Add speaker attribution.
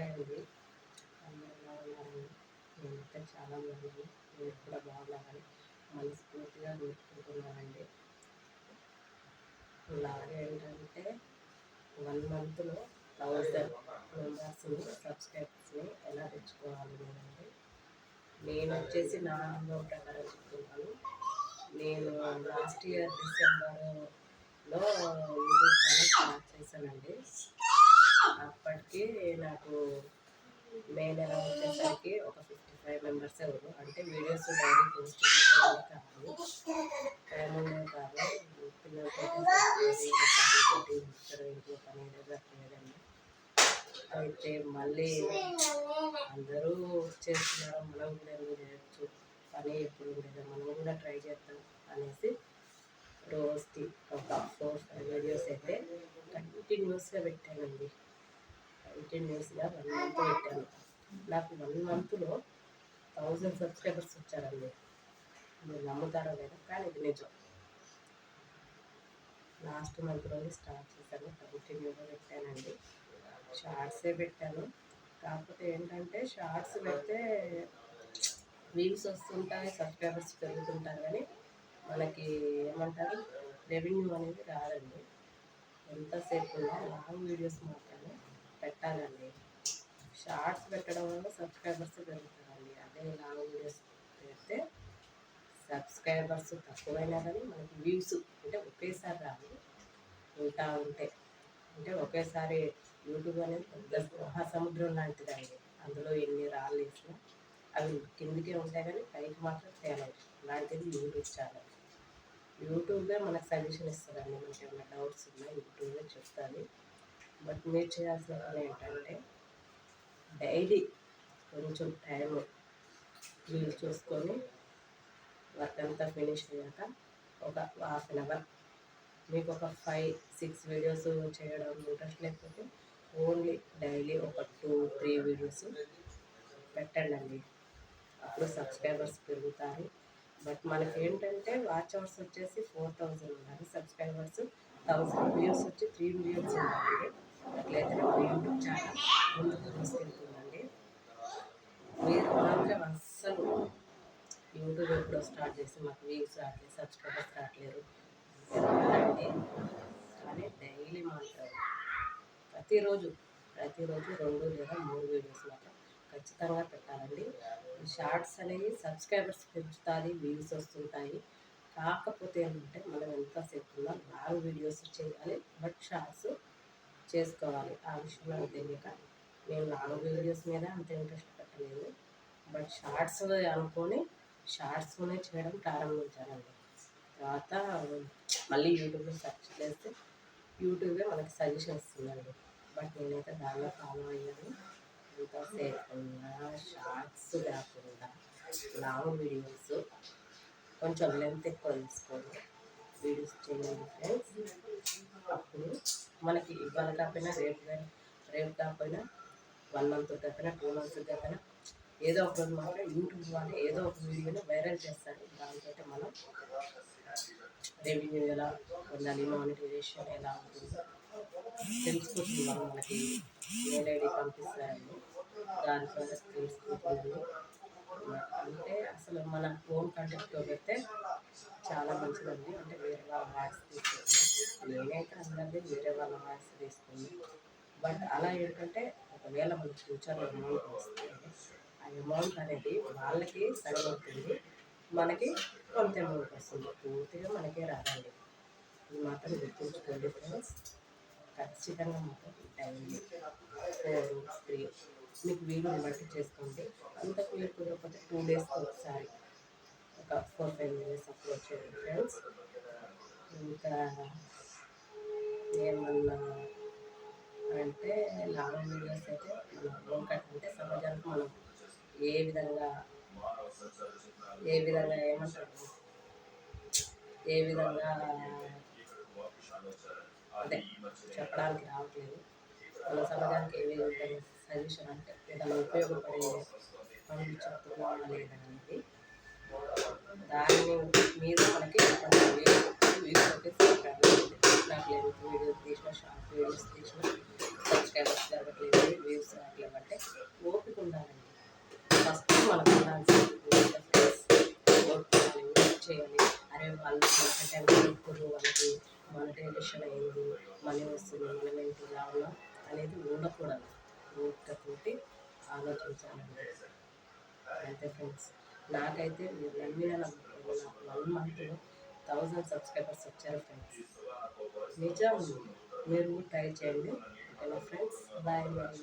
Speaker 1: Hi అండి, అందరూ ఎలా ఉన్నారండి? నేనైతే చాలా బాగున్నాను. మీరు కూడా బాగున్నారని మనస్ఫూర్తిగా కోరుకుంటున్నానండి. అలాగే ఏంటంటే 1 మంత్లో 1000 మెంబర్స్ని సబ్స్క్రైబర్స్ని ఎలా తెచ్చుకోవాలి నేనండి. నేను వచ్చేసి నా అనుభవం ప్రకారం చెప్తున్నాను. నేను లాస్ట్ ఇయర్ డిసెంబర్లో యూట్యూబ్ ఛానల్ స్టార్ట్ చేశానండి. అప్పటికి నాకు మే నెల వచ్చేసరికి ఒక 55 మెంబర్సే ఉన్నారు. అంటే వీడియోస్ డైలీ పోస్ట్ చేసేవాళ్ళు కాదు, టైం ఉండేది కాదు. పిల్లలతో ఇంట్లో పని జరగలేదండి. అయితే మళ్ళీ అందరూ చేస్తున్నారు, మనం కూడా ఎందుకు చేయొచ్చు, పని ఎప్పుడు ఉండేది, మనం కూడా ట్రై చేద్దాం అనేసి రోజుకి ఒక 4-5 వీడియోస్ అయితే కంటిన్యూస్గా పెట్టానండి. కంటిన్యూస్గా 1 మంత్ పెట్టాను. నాకు 1 మంత్లో 1000 సబ్స్క్రైబర్స్ వచ్చారండి. మీరు నమ్ముతారో లేదో కానీ ఇది నిజం. లాస్ట్ మంత్ రోజు స్టార్ట్ చేశాను, కంటిన్యూగా పెట్టానండి. షార్ట్సే పెట్టాను. కాకపోతే ఏంటంటే షార్ట్స్ పెడితే వ్యూస్ వస్తుంటాయి, సబ్స్క్రైబర్స్ పెరుగుతుంటారు, కానీ మనకి ఏమంటారు రెవెన్యూ అనేది రాదండి. ఎంతసేపు లాంగ్ వీడియోస్ మాత్రమే పెట్టాలండి. షార్ట్స్ పెట్టడం వల్ల సబ్స్క్రైబర్స్ పెరుగుతారండి. అదే లాంగ్ వీడియోస్ పెడితే సబ్స్క్రైబర్స్ తక్కువైనా కానీ మనకి వ్యూస్ అంటే ఒకేసారి రాదు, ఉంటా ఉంటే. అంటే ఒకేసారి యూట్యూబ్ అనేది పెద్ద మహాసముద్రం లాంటిదండి. అందులో ఎన్ని రాళ్ళు వేసినా అవి కిందికే ఉంటాయి, కానీ పైకి మాత్రం తేలవు. అలాంటిది యూట్యూబ్ ఛానల్. యూట్యూబే మనకు సజెషన్ ఇస్తుందండి. మనకి ఏమైనా డౌట్స్ ఉన్నా యూట్యూబే చెప్తుంది. బట్ మీరు చేయాల్సిన పని ఏంటంటే డైలీ కొంచెం టైం వీలు చూసుకొని వర్క్ అంతా ఫినిష్ అయ్యాక ఒక ½ అన్ అవర్ మీకు ఒక 5-6 వీడియోస్ చేయడం ఇంట్రెస్ట్ లేకపోతే ఓన్లీ డైలీ ఒక 2-3 వీడియోస్ పెట్టండి. అప్పుడు సబ్స్క్రైబర్స్ పెరుగుతారు. బట్ మనకి ఏంటంటే వాచ్ అవర్స్ వచ్చేసి 4000 ఉండాలి, సబ్స్క్రైబర్స్ 1000, వ్యూస్ వచ్చి 3 మిలియన్స్ ఉండాలి. అట్లయితే మన యూట్యూబ్ ఛానల్ ముందుకు తీసుకెళ్తుందండి. మీరు మాత్రం అస్సలు యూట్యూబ్ ఎప్పుడో స్టార్ట్ చేసి మాకు వ్యూస్ రావట్లేదు, సబ్స్క్రైబర్స్ రావట్లేదు అంటే, కానీ డైలీ మాత్రం ప్రతిరోజు 2 లేదా 3 వీడియోస్ మాత్రం ఖచ్చితంగా పెట్టాలండి. షార్ట్స్ అనేవి సబ్స్క్రైబర్స్ పెంచుతుంది, వ్యూస్ వస్తుంటాయి. కాకపోతే ఏంటంటే మనం ఎంతసేపు ఉన్నా లాంగ్ వీడియోస్ చేయాలి, బట్ షార్ట్స్ చేసుకోవాలి. ఆ విషయం నాకు తెలియక నేను లాంగ్ వీడియోస్ మీద అంత ఇంట్రెస్ట్ పెట్టలేదు. బట్ షార్ట్స్ అనుకొని షార్ట్స్లోనే చేయడం ప్రారంభించానండి. తర్వాత మళ్ళీ యూట్యూబ్లో సెర్చ్ చేస్తే యూట్యూబే మనకి సజెషన్ ఇస్తుందండి. బట్ నేనైతే దానిలో ఫాలో అయ్యాను. ఎంతసేపు ఉన్నా షార్ట్స్ కాకుండా లాంగ్ వీడియోస్ కొంచెం లెంత్ ఎక్కువ తీసుకొని వీడియోస్ చేయండి ఫ్రెండ్స్. అప్పుడు మనకి ఇవాళ కాకపోయినా రేపు కాకపోయినా 1 మంత్ కాకపోయినా 2 మంత్స్ కాకపోయినా ఏదో ఒక రోజు మాత్రం యూట్యూబ్ వాళ్ళు ఏదో ఒక వీడియోని వైరల్ చేస్తారు. దానికంటే మనం రెవెన్యూ ఎలా పొందాలి, మానిటైజేషన్ ఎలా ఉంటుందో తెలుసుకుంటుంది. మనం మనకి మెయిల్ ఐడి పంపిస్తారండి, దాని ద్వారా తెలుసుకుంటుందండి. అంటే అసలు మన హోమ్ కంటెంట్తో పెడితే చాలా మంచిదండి. అంటే వేరే వాళ్ళ వాయిస్ తీసుకుంటుంది, నేనైతే అందరిది వేరే వాళ్ళ వాయిస్ తీసుకుంది. బట్ అలా ఏంటంటే ఒకవేళ మన ఫ్యూచర్లో అమౌంట్ వస్తుంది, ఆ అమౌంట్ అనేది వాళ్ళకి సగం అవుతుంది, మనకి కొంత అమౌంట్ వస్తుంది, పూర్తిగా మనకే రాదండి. ఇది మాత్రం గుర్తుంచుకోండి ఫ్రెండ్స్. ఖచ్చితంగా మాత్రం డైలీ 4-3 మీకు వీడియోని బట్టి చేసుకోండి. అంతకు మీరు కుదరకపోతే 2 డేస్కి ఒకసారి ఒక 4-5 వీడియోస్ అప్లోడ్ చేయండి ఫ్రెండ్స్. ఇంకా ఏమన్నా అంటే లాంగ్ వీడియోస్ అయితే మనం అంటే సమాజానికి మనం ఏ విధంగా ఏమంటారు, ఏ విధంగా అదే చెప్పడానికి రావట్లేదు. మన సమాజానికి ఏ విధంగా సజెషన్ అంటే ఏదైనా ఉపయోగపడే పనులు చెప్తున్నామా లేదా అనేది దాని మీద మనకి వీడియోస్ వచ్చేసి నాకు లేదు. వీడియోస్ తీసిన షార్ట్ వీడియోస్ తీసిన సబ్స్క్రైబర్స్ జరగట్లేదు, వ్యూస్ అట్లా అంటే ఓపిక ఉండాలండి. ఫస్ట్ మనకు ఉండాల్సింది ఓపిక చేయాలి. అరే వాళ్ళు ఇప్పుడు వాళ్ళకి మానిటైజేషన్ అయింది, మనీ వస్తుంది, మనం ఏంటి ఇలా ఉన్నాం అనేది ఉండకూడదు. ఓపికతోటి ఆలోచించాలండి. అయితే ఫ్రెండ్స్, నాకైతే మీరు నమ్మిన 1 మంత్లో 1000 సబ్స్క్రైబర్స్ వచ్చారు ఫ్రెండ్స్. నిజం, మీరు ట్రై చేయండి. ఓకేనా ఫ్రెండ్స్, బాయ్ బాయ్.